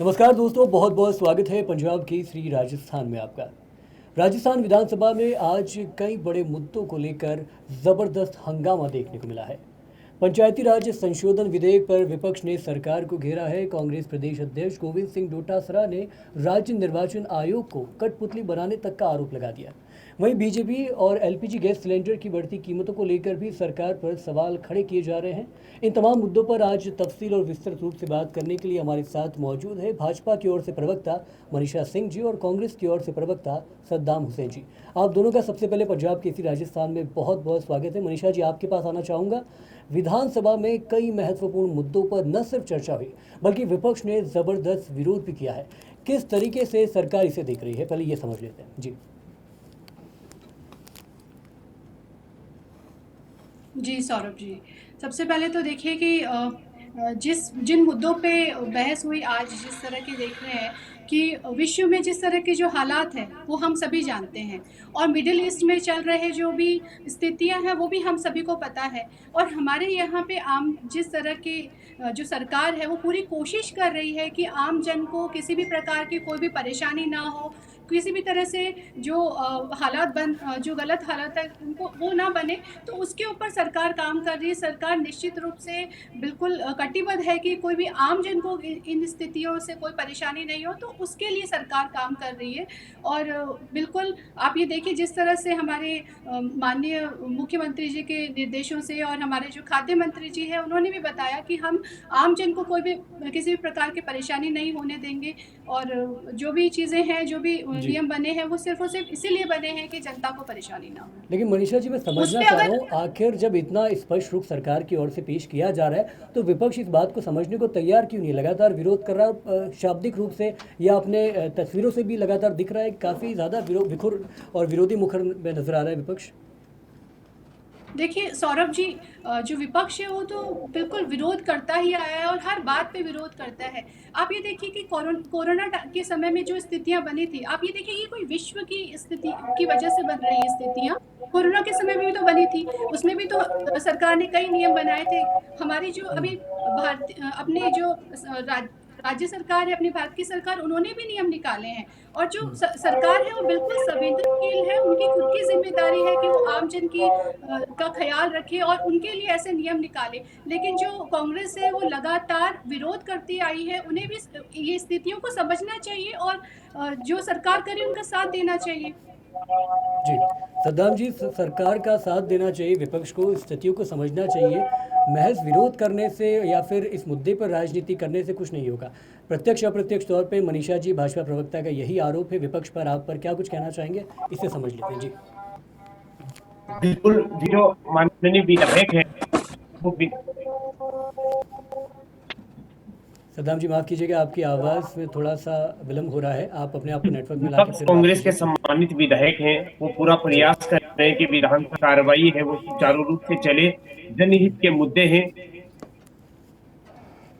नमस्कार दोस्तों, बहुत बहुत स्वागत है पंजाब केसरी राजस्थान में आपका। राजस्थान विधानसभा में आज कई बड़े मुद्दों को लेकर ज़बरदस्त हंगामा देखने को मिला है। पंचायती राज संशोधन विधेयक पर विपक्ष ने सरकार को घेरा है। कांग्रेस प्रदेश अध्यक्ष गोविंद सिंह डोटासरा ने राज्य निर्वाचन आयोग को कठपुतली बनाने तक का आरोप लगा दिया। वहीं बीजेपी और एलपीजी गैस सिलेंडर की बढ़ती कीमतों को लेकर भी सरकार पर सवाल खड़े किए जा रहे हैं। इन तमाम मुद्दों पर आज तफसील और विस्तृत रूप से बात करने के लिए हमारे साथ मौजूद है भाजपा की ओर से प्रवक्ता मनीषा सिंह जी और कांग्रेस की ओर से प्रवक्ता सद्दाम हुसैन जी। आप दोनों का सबसे पहले पंजाब केसरी राजस्थान में बहुत बहुत स्वागत है। मनीषा जी, आपके पास आना चाहूँगा। विधानसभा में कई महत्वपूर्ण मुद्दों पर न सिर्फ चर्चा हुई बल्कि विपक्ष ने ज़बरदस्त विरोध भी किया है। किस तरीके से सरकार इसे देख रही है, पहले ये समझ लेते हैं जी। जी सौरभ जी, सबसे पहले तो देखिए कि जिन मुद्दों पे बहस हुई आज, जिस तरह की देख रहे हैं कि विश्व में जिस तरह के जो हालात हैं वो हम सभी जानते हैं, और मिडिल ईस्ट में चल रहे जो भी स्थितियां हैं वो भी हम सभी को पता है। और हमारे यहाँ पे आम जिस तरह की जो सरकार है वो पूरी कोशिश कर रही है कि आम जन को किसी भी प्रकार की कोई भी परेशानी ना हो, किसी भी तरह से जो जो गलत हालात है उनको वो ना बने, तो उसके ऊपर सरकार काम कर रही है। सरकार निश्चित रूप से बिल्कुल कटिबद्ध है कि कोई भी आम जन को इन स्थितियों से कोई परेशानी नहीं हो, तो उसके लिए सरकार काम कर रही है। और बिल्कुल आप ये देखिए जिस तरह से हमारे माननीय मुख्यमंत्री जी के निर्देशों से और हमारे जो खाद्य मंत्री जी हैं उन्होंने भी बताया कि हम आम जन को कोई भी किसी भी प्रकार की परेशानी नहीं होने देंगे। और जो भी चीज़ें हैं, जो भी जी, नियम बने हैं वो सिर्फ और सिर्फ इसीलिए बने हैं कि जनता को परेशानी ना हो। लेकिन मनीषा जी, मैं उस समझना पे चाह रहा अगर हूँ, आखिर जब इतना स्पष्ट रूप सरकार की ओर से पेश किया जा रहा है तो विपक्ष इस बात को समझने को तैयार क्यों नहीं है? लगातार विरोध कर रहा है। शाब्दिक रूप से या अपने तस्वीरों से भी लगातार दिख रहा है, काफ़ी ज़्यादा विखुर और विरोधी मुखर में नजर आ रहा है विपक्ष। देखिए सौरभ जी, जो विपक्ष है वो तो बिल्कुल विरोध करता ही आया है और हर बात पे विरोध करता है। आप ये देखिए कि कोरोना के समय में जो स्थितियां बनी थी, आप ये देखिए ये कोई विश्व की स्थिति की वजह से बन रही स्थितियां कोरोना के समय में भी तो बनी थी। उसमें भी तो सरकार ने कई नियम बनाए थे। हमारी जो अभी अपने जो राज्य सरकार है, अपनी भारत की सरकार, उन्होंने भी नियम निकाले हैं। और जो सरकार है वो बिल्कुल संवेदनशील है, उनकी खुद की जिम्मेदारी है कि वो आम जन की का ख्याल रखे और उनके लिए ऐसे नियम निकाले। लेकिन जो कांग्रेस है वो लगातार विरोध करती आई है। उन्हें भी ये स्थितियों को समझना चाहिए और जो सरकार करे उनका साथ देना चाहिए। जी, सद्दाम जी, सरकार का साथ देना चाहिए, विपक्ष को स्थितियों को समझना चाहिए। महज विरोध करने से या फिर इस मुद्दे पर राजनीति करने से कुछ नहीं होगा। प्रत्यक्ष अप्रत्यक्ष तौर पे मनीषा जी, भाजपा प्रवक्ता का यही आरोप है विपक्ष पर। आप पर क्या कुछ कहना चाहेंगे, इसे समझ लेते हैं जी। बिल्कुल, जो माननीय विधायक है वो सद्दाम जी, माफ़ कीजिएगा, आपकी आवाज़ में थोड़ा सा विलम्ब हो रहा है। आप अपने आप को नेटवर्क में ला के विपक्ष फिर बात कांग्रेस के कीजिए। सम्मानित विधायक हैं, वो पूरा जी प्रयास कर रहे हैं कि विधान कार्रवाई है वो सुचारू रूप से चले। जनहित के मुद्दे हैं,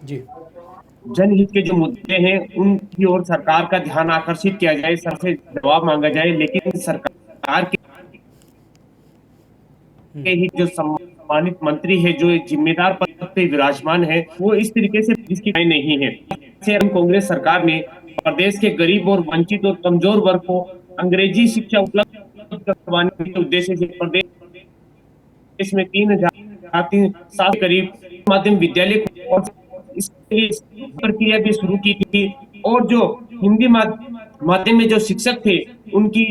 जी जनहित के जो मुद्दे हैं उनकी ओर सरकार का ध्यान आकर्षित किया जाए, सबसे जवाब मांगा जाए। लेकिन सरकार के ही जो सम्मानित मंत्री है, जो एक जिम्मेदार पद पे विराजमान है, वो इस तरीके से जिसकी राय नहीं है। से हम कांग्रेस सरकार ने प्रदेश के गरीब और वंचित और कमजोर वर्ग को अंग्रेजी शिक्षा उपलब्ध करवाने के उद्देश्य से प्रदेश में 3,007 करीब माध्यम विद्यालय को, और इसके लिए प्रक्रिया भी शुरू की थी। और जो हिंदी माध्यम में जो शिक्षक थे उनकी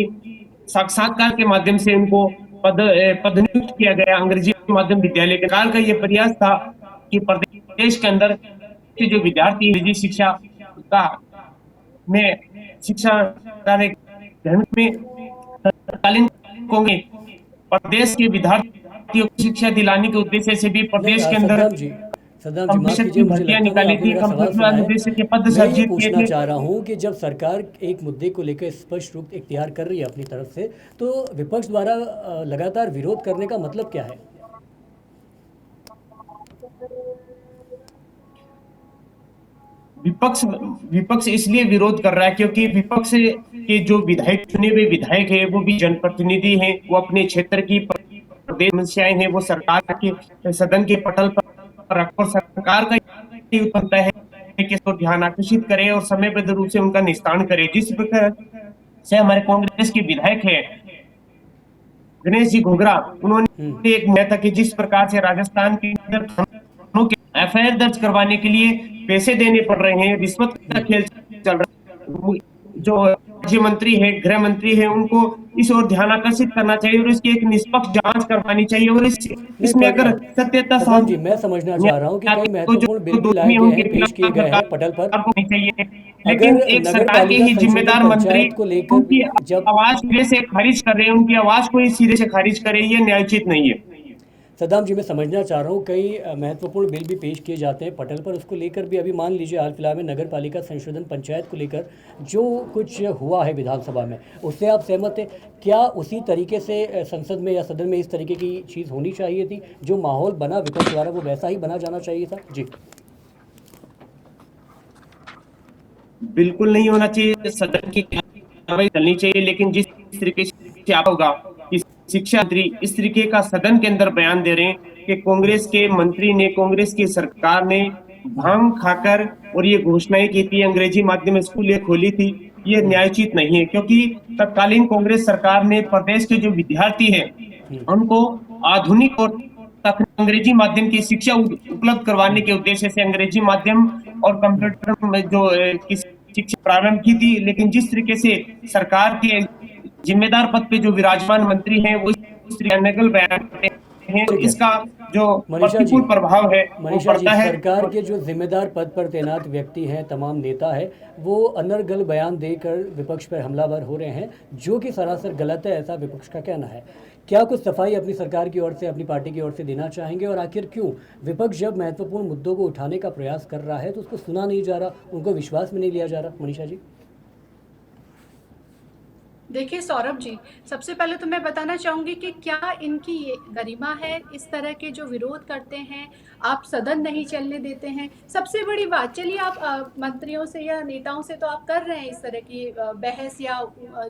साक्षात्कार के माध्यम से उनको पदनियुक्त किया गया। अंग्रेजी माध्यम विद्यालय के सरकार का ये प्रयास था कि प्रदेश के अंदर के जो विद्यार्थी अंग्रेजी शिक्षा का में शिक्षा कार्यक्रम में तत्कालीन कांग्रेस प्रदेश के विद्यार्थियों को शिक्षा दिलाने के उद्देश्य से भी नहीं, प्रदेश के अंदर सद्दाम जी कम माफ़ प्रतिशत कीजिए, की मुझे भर्तियां लगता नहीं निकाली आपने थी, मेरा कम सवाल सुना प्रतिशत है। उद्देश्य के पद मैं ये सर्जित किए पूछना थे। चाह रहा हूँ कि जब सरकार एक मुद्दे को लेकर स्पष्ट रूप इख्तियार कर रही है अपनी तरफ से, तो विपक्ष द्वारा लगातार विरोध करने का मतलब क्या है? विपक्ष विपक्ष इसलिए विरोध कर रहा है क्योंकि विपक्ष के जो विधायक, चुने हुए विधायक है, वो भी जनप्रतिनिधि हैं। वो अपने क्षेत्र की प्रदेश समस्याएं हैं वो सरकार के सदन के पटल पर रख, और सरकार का ये बनता है के ओर ध्यान आकर्षित करे और समयबद्ध रूप से उनका निस्तारण करे। जिस प्रकार से हमारे कांग्रेस के विधायक है गणेश जी घोगरा, उन्होंने एक नया था कि जिस प्रकार से राजस्थान के अंदर थानों के एफआईआर दर्ज करवाने के लिए पैसे देने पड़ रहे हैं, रिश्वत का खेल चल रहा है। जो राज्य मंत्री है, गृह मंत्री है, उनको इस ओर ध्यान आकर्षित करना चाहिए और इसकी एक निष्पक्ष जांच करवानी चाहिए और इसमें अगर सत्यता सदाम जी, मैं समझना चाह रहा हूँ कि कई महत्वपूर्ण बिल भी लाए गए हैं, पेश किए गए हैं पटल पर। लेकिन अगर एक नगर सरकार के पालिका ही जिम्मेदार संशोधन मंत्री पंचायत को उनकी लेकर जब आवाज सिरे से खारिज कर रहे हैं, उनकी आवाज को ही सिरे से खारिज करे, ये न्यायोचित नहीं है। सदाम जी, मैं समझना चाह रहा हूँ कई महत्वपूर्ण बिल भी पेश किए जाते हैं पटल पर, उसको लेकर भी अभी मान लीजिए हाल फिलहाल में नगर पालिका संशोधन पंचायत को लेकर जो कुछ हुआ है विधानसभा में, उससे आप सहमत हैं? क्या उसी तरीके से संसद में या सदन में इस तरीके की चीज़ होनी चाहिए थी? जो माहौल बना विपक्ष द्वारा वो वैसा ही बना जाना चाहिए था? जी बिल्कुल नहीं होना चाहिए, सदन की कार्रवाई चलनी चाहिए, लेकिन जिस तरीके से आप होगा कि शिक्षा मंत्री इस तरीके का सदन के अंदर बयान दे रहे हैं कि कांग्रेस के मंत्री ने, कांग्रेस की सरकार ने भांग खाकर और ये घोषणाएं की थी, अंग्रेजी माध्यम स्कूल ये खोली थी, ये न्यायोचित नहीं है। क्योंकि तत्कालीन कांग्रेस सरकार ने प्रदेश के जो विद्यार्थी हैं उनको आधुनिक और अंग्रेजी माध्यम की शिक्षा उपलब्ध करवाने के उद्देश्य से अंग्रेजी माध्यम और कंप्यूटर में जो की शिक्षा प्रारंभ की थी। लेकिन जिस तरीके से सरकार के जिम्मेदार पद पे जो विराजमान मंत्री हैं वो इस नकल बयान करते हैं, तो इसका जो प्रतिकूल प्रभाव है वो मनीषा जी, पड़ता है। सरकार के जो जिम्मेदार पद पर तैनात व्यक्ति हैं, तमाम नेता है, वो अनर्गल बयान देकर विपक्ष पर हमलावर हो रहे हैं, जो कि सरासर गलत है, ऐसा विपक्ष का कहना है। क्या कुछ सफाई अपनी सरकार की ओर से, अपनी पार्टी की ओर से देना चाहेंगे? और आखिर क्यों विपक्ष जब महत्वपूर्ण मुद्दों को उठाने का प्रयास कर रहा है तो उसको सुना नहीं जा रहा, उनको विश्वास में नहीं लिया जा रहा? मनीषा जी देखिए सौरभ जी, सबसे पहले तो मैं बताना चाहूँगी कि क्या इनकी ये गरिमा है, इस तरह के जो विरोध करते हैं, आप सदन नहीं चलने देते हैं। सबसे बड़ी बात, चलिए आप मंत्रियों से या नेताओं से तो आप कर रहे हैं इस तरह की बहस या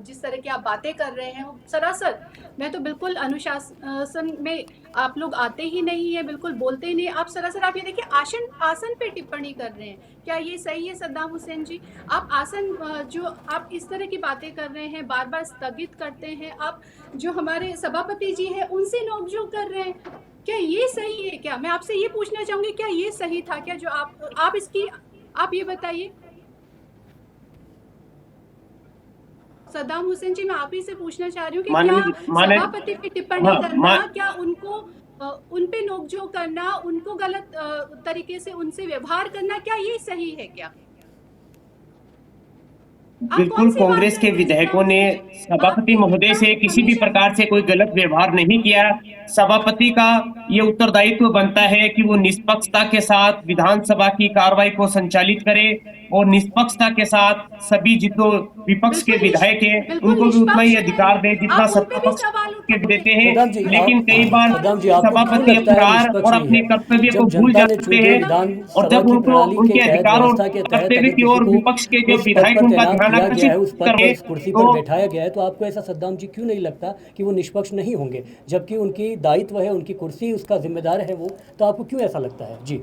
जिस तरह की आप बातें कर रहे हैं, वो सरासर मैं तो बिल्कुल अनुशासन में आप लोग आते ही नहीं है, बिल्कुल बोलते ही नहीं। आप सरासर आप ये देखिए आसन पे टिप्पणी कर रहे हैं, क्या ये सही है सद्दाम हुसैन जी? आप आसन जो आप इस तरह की बातें कर रहे हैं, बार बार स्थगित करते हैं, आप जो हमारे सभापति जी हैं उनसे नोकझोंक कर रहे हैं, क्या ये सही है? क्या मैं आपसे ये पूछना चाहूंगी, क्या ये सही था क्या जो आप इसकी आप ये बताइए सद्दाम हुसैन जी, मैं आप ही से पूछना चाह रही हूँ कि क्या सभापति पे टिप्पणी करना, क्या उनको उन पे नोकझोंक करना, उनको गलत तरीके से उनसे व्यवहार करना, क्या ये सही है क्या? बिल्कुल, कांग्रेस के विधायकों ने सभापति महोदय से किसी भी प्रकार से कोई गलत व्यवहार नहीं किया। सभापति का ये उत्तरदायित्व बनता है कि वो निष्पक्षता के साथ विधानसभा की कार्रवाई को संचालित करे और निष्पक्षता के साथ सभी जितने विपक्ष के विधायक हैं उनको भी उतना ही अधिकार दे जितना सत्ता पक्ष के देते हैं। लेकिन कई बार सभापति अपराध और अपने कर्तव्य को भूल जाते हैं और जब उनको उनके अधिकार और कर्तव्य की ओर विपक्ष के जो विधायक उनका ध्यान उस पद पर, इस कुर्सी पर बैठाया गया है, तो आपको ऐसा सद्दाम जी क्यों नहीं लगता कि वो निष्पक्ष नहीं होंगे, जबकि उनकी दायित्व है, उनकी कुर्सी, उसका जिम्मेदार है वो, तो आपको क्यों ऐसा लगता है? जी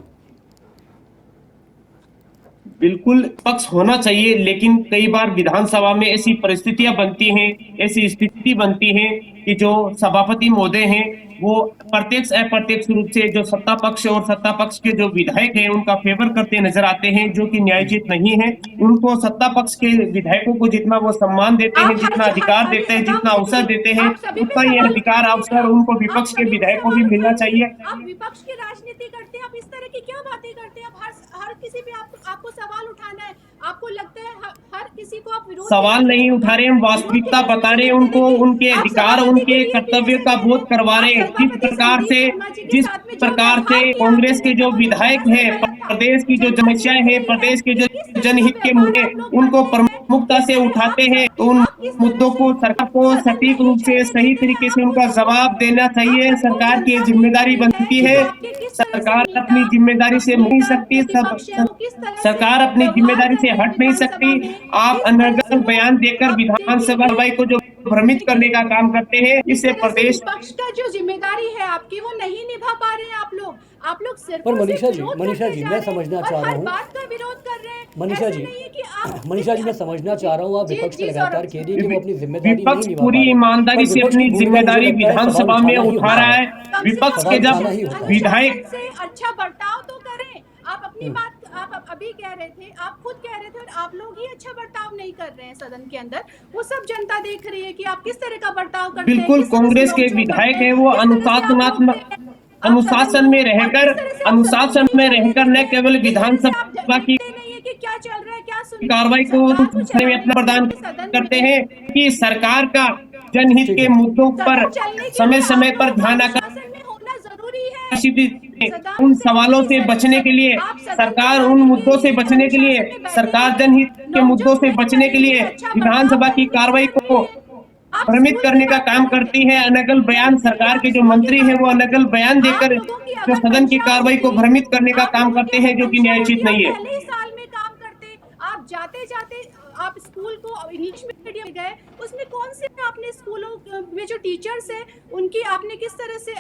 बिल्कुल पक्ष होना चाहिए, लेकिन कई बार विधानसभा में ऐसी परिस्थितियां बनती हैं, ऐसी स्थिति बनती है कि जो सभापति महोदय हैं वो प्रत्यक्ष अप्रत्यक्ष रूप से जो सत्ता पक्ष और सत्ता पक्ष के जो विधायक हैं उनका फेवर करते नजर आते हैं, जो कि न्यायोचित नहीं है। उनको सत्ता पक्ष के विधायकों को जितना वो सम्मान देते हैं, जितना अधिकार देते हैं, जितना अवसर देते हैं, उतना ही अधिकार अवसर उनको विपक्ष के विधायकों को भी मिलना चाहिए। आप विपक्ष की राजनीति करते हैं, आप इस तरह की क्या बातें करते हैं? आप हर किसी पे आपको सवाल उठाना है, आपको लगता है हर किसी को आप विरोध सवाल नहीं उठा रहे, हम वास्तविकता बता रहे हैं, उनको उनके अधिकार, उनके कर्तव्य का बोध करवा रहे हैं। जिस प्रकार से कांग्रेस के जो विधायक हैं, प्रदेश की जो समस्याएं हैं, प्रदेश के जो जनहित के मुद्दे उनको प्रमुखता से उठाते हैं, तो उन मुद्दों को सरकार को सटीक रूप से सही तरीके से उनका जवाब देना चाहिए। सरकार की जिम्मेदारी बनती है, सरकार अपनी जिम्मेदारी से नहीं सकती, सरकार अपनी जिम्मेदारी से हट नहीं सकती। आप अनर्गल बयान देकर विधानसभा को जो भ्रमित करने का काम करते हैं, इससे प्रदेश पक्ष का जो जिम्मेदारी है आपकी वो नहीं निभा पा रहे हैं आप लोग सिर्फ पर मनीषा जी मैं समझना चाह रहा हूँ, बात का विरोध कर मनीषा जी, मनीषा जी, मैं समझना चाह रहा हूँ, आप विपक्ष पे लगातार कह रही है कि वो अपनी जिम्मेदारी नहीं विपक्ष निभा पूरी पा रहे, ईमानदारी पर से विपक्ष अपनी की भूमिका मुझे जिम्मेदारी लगता है सवाल विधानसभा में उठाना ही उठा होता रहा है। है। विपक्ष सवाल के जब उठाना ही होता है। विधायक से अच्छा बर्ताव तो करें। आप अपनी बात आप अभी कह रहे थे, आप खुद कह रहे थे, और आप लोग ही अच्छा बर्ताव नहीं कर रहे हैं सदन के अंदर। वो सब जनता देख रही है कि आप किस तरह का बर्ताव करते हैं, बिल्कुल किस तरह से कांग्रेस के नोक-झोंक करते विधायक हैं, हैं, वो किस तरह से आप रोकते हैं। आप सदन अनुशासन को में और रहकर किस तरह से आप सदन को ही चलने न देते केवल हैं, किस तरह से आप विधानसभा की देखते नहीं है कि क्या चल रहा है, क्या सुन रहे कार्रवाई हैं। को सरकार को सुनने में चलाने अपना के प्रदान लिए सदन करते में हैं कि सरकार का जनहित ठीक के है। मुद्दों पर सदन चलने के समय लिए समय आप पर लोगों का ध्यान अनुशासन में होना जरूरी है। आकर्षित उन सदन से सवालों से बचने के लिए आप सदन सरकार उन चलाने के मुद्दों से लिए बचने के लिए अनुशासन में सरकार बैठेंगे, जनहित के मुद्दों नोक-झोंक से नहीं बचने के लिए करेंगे, अच्छा बर्ताव विधानसभा की करेंगे, कार्रवाई ये को जरूरी है। आप भ्रमित स्कूल की करने का बात काम करेंगे, करती है। अनर्गल बयान चलिए सरकार आप के जो स्कूल की मंत्री है बात वो करेंगे। अनर्गल बयान आप देकर लोगों की जो अगर सदन की मंशा कार्रवाई को होती, भ्रमित करने का आप काम लोगों की करते अगर हैं, जो कि मंशा न्यायोचित होती, आप नहीं है। पहले ही साल में काम करते। आप जाते-जाते आप स्कूल को इंग्लिश मीडियम गए, उसमें कौन से आपने स्कूलों में जो टीचर्स हैं, उनकी आपने किस तरह से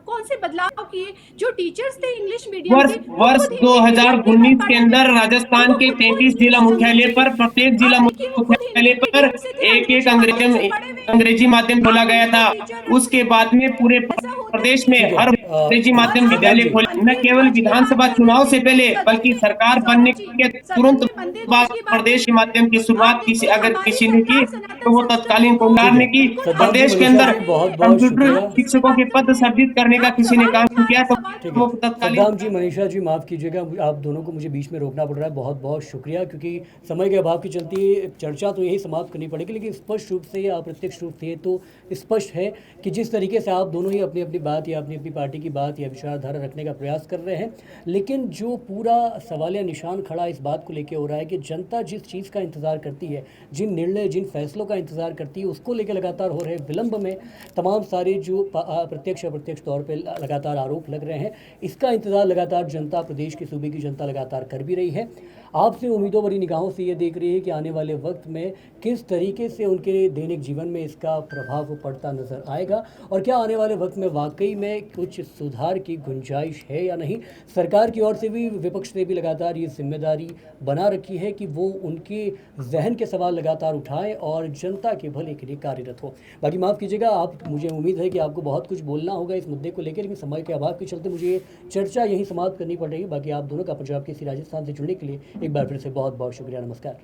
कौन से बदलाव किए? जो टीचर्स थे इंग्लिश मीडियम वर्ष के, वो वर्ष खुद हिंदी मीडियम के 2019 के पढ़े थे अंदर और राजस्थान वो के खुद को 33 जिला इंग्लिश मुख्यालय पर प्रत्येक जिला आप देखिए वो खुद मुख्यालय हिंदी पर मीडियम से थे, एक एक अंग्रेजी माध्यम से पढ़े हुए हैं। अंग्रेजी माध्यम खोला आप गया उनको था। टीचर रखते उसके बाद में पूरे हैं। ऐसा होता प्रदेश में नहीं ठीक है। है। हर अंग्रेजी और माध्यम आप सद्दाम विद्यालय जी, खोले। न मंदिर केवल ध्वज की बात विधानसभा कर रहे चुनाव थे से पहले सदन बल्कि में, सरकार बनने सौरभ जी, के सदन तुरंत में मंदिर ध्वज बाद की बात प्रदेश नहीं कर रहे माध्यम की हैं। आप शुरुआत किसी देखिए अगर हमारी किसी ने की सरकार तो सनातन वो संस्कृति तत्कालीन को सरकार ने की। बिल्कुल सद्दाम जी, प्रदेश के मनीषा अंदर जी, रही बहुत है। बहुत कंप्यूटर शुक्रिया। आप किसकी शिक्षकों के बात कर पद रहे हैं? सर्जित करने का आप किसी ने सवाल काम उठा रहे किया हैं, तो सवाल ठीक है। वो तत्कालीन सद्दाम जी, मनीषा जी, माफ़ कीजिएगा, आप दोनों को मुझे बीच में रोकना पड़ रहा है। बहुत बहुत शुक्रिया, क्योंकि समय के अभाव के चलते चर्चा तो यही समाप्त करनी पड़ेगी, लेकिन स्पष्ट रूप से या अप्रत्यक्ष रूप से तो स्पष्ट है कि जिस तरीके से आप दोनों ही अपनी अपनी बात या अपनी अपनी पार्टी की बात या विचारधारा रखने का प्रयास कर रहे हैं, लेकिन जो पूरा सवालिया निशान खड़ा इस बात को लेकर हो रहा है कि जनता जिस चीज़ का इंतज़ार करती है, जिन निर्णय, जिन फैसलों का इंतज़ार करती है, उसको लेकर लगातार हो रहे विलंब में तमाम सारे जो प्रत्यक्ष अप्रत्यक्ष तौर पे लगातार आरोप लग रहे हैं, इसका इंतज़ार लगातार जनता, प्रदेश की सूबे की जनता लगातार कर भी रही है। आपसे उम्मीदों भरी निगाहों से ये देख रही है कि आने वाले वक्त में किस तरीके से उनके दैनिक जीवन में इसका प्रभाव पड़ता नज़र आएगा, और क्या आने वाले वक्त में वाकई में कुछ सुधार की गुंजाइश है या नहीं। सरकार की ओर से भी, विपक्ष से भी लगातार ये जिम्मेदारी बना रखी है कि वो उनके जहन के सवाल लगातार उठाएं और जनता के भले के लिए कार्यरत हो। बाकी माफ़ कीजिएगा, आप, मुझे उम्मीद है कि आपको बहुत कुछ बोलना होगा इस मुद्दे को लेकर, लेकिन समय के अभाव के चलते मुझे ये चर्चा यहीं समाप्त करनी पड़ रही है। बाकी आप दोनों का पंजाब केसरी राजस्थान से जुड़ने के लिए एक बार फिर से बहुत बहुत शुक्रिया। नमस्कार।